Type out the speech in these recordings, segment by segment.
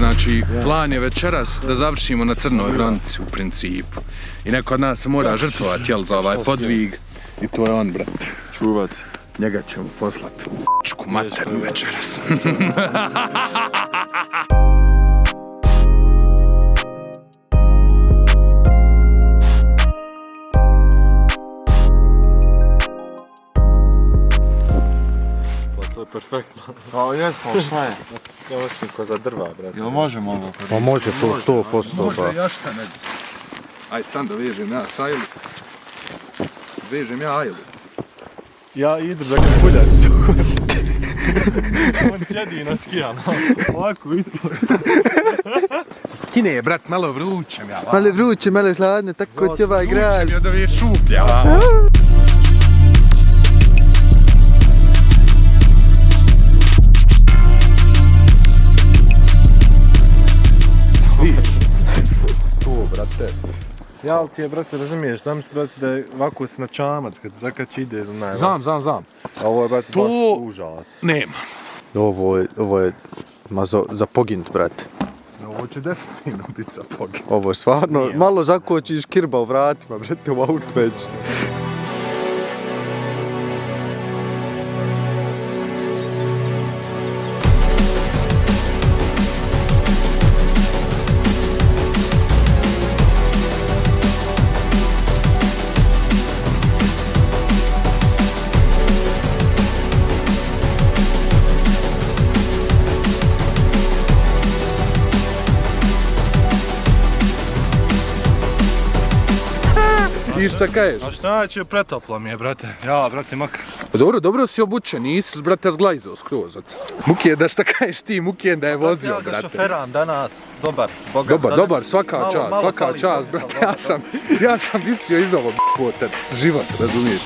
Znači, plan je večeras da završimo na crnoj granici u principu. I neko od nas se mora žrtvovati, jel, za ovaj podvig. I to je on, brat. Čuvat. Njega ćemo poslati u p***čku maternu večeras. To je perfektno. Kao jesmo, šta je? Ja mislim ko za drva, brate. Jel možemo ovo? Pa može to 100%. Može, ja šta ne bi. Aj, stan da vežem ja Sajlu. Vežem ja Ajlu. Ja idem za kapuljac. On sjedi na skijama. Ovako ispod. Skine je, brat, malo vrućem ja. Malo vruće, malo hladno, tako ti ovaj grad. Vrućem je od ove šuplja. To, brate. Jel ti je, brate, razumiješ, zamisli, brate, da je ovako na čamac, kad zakać ide, znaj. Znam. A ovo je, brate, To- baš užas. Nema. Ovo je za poginut, brate. Ovo će definitivno biti za pogi. Ovo je stvarno, malo zakočiš kirba u vratima, brate, u aut već. I šta kažeš? A šta će, pretoplo mi je, brate. Ja, brate, makar. Dobro si obučen, nisi, brate, zglajzao skroz. Mukijen, da šta kažeš ti, Mukijen da je vozio, Ja ga brate. šoferam danas, dobar. Dobar, svaka čast, brate, ja sam visio iz ovog puta, život, razumiješ?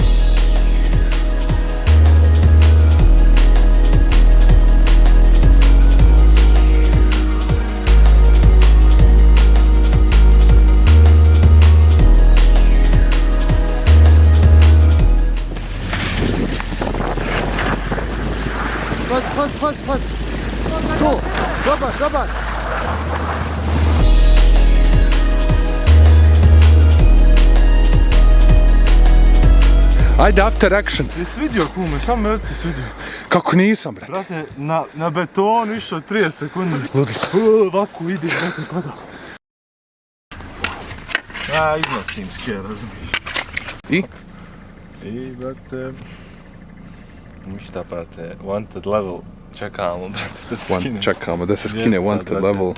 Pas. Tu, dobar. Ajde, after action. Jesi vidio, kume, sam me reci svidio. Kako nisam, brate? Brate, na betonu išao 30 sekundi. Ovako ide, brate, kada. Ja iznosim skije, razumiješ. I, brate... Ništa, brate, wanted level. Čekamo, brate, da se skine. Čekamo da se skine wanted level.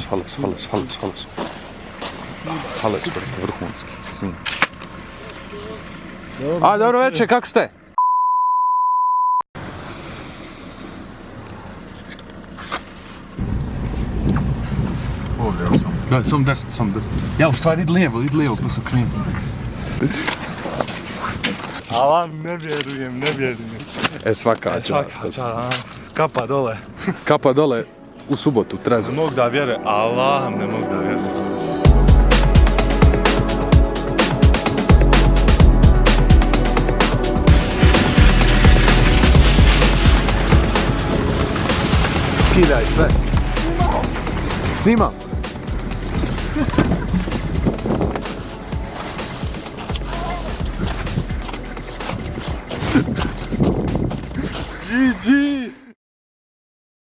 Halas. Halas, brate, vrhunski. Zim. A, dobro večer, kako ste? Ovdje, evo sam. Da, sam desno. Ja, u stvari, idi lijevo, pa sam krenuo. A vam ne vjerujem. Svaka čast. Kapa dole. Kapa dole u subotu, trezo. Ne mogu da vjerujem, Allah ne mogu da vjerujem. Skidaj sve. Snimam. GG!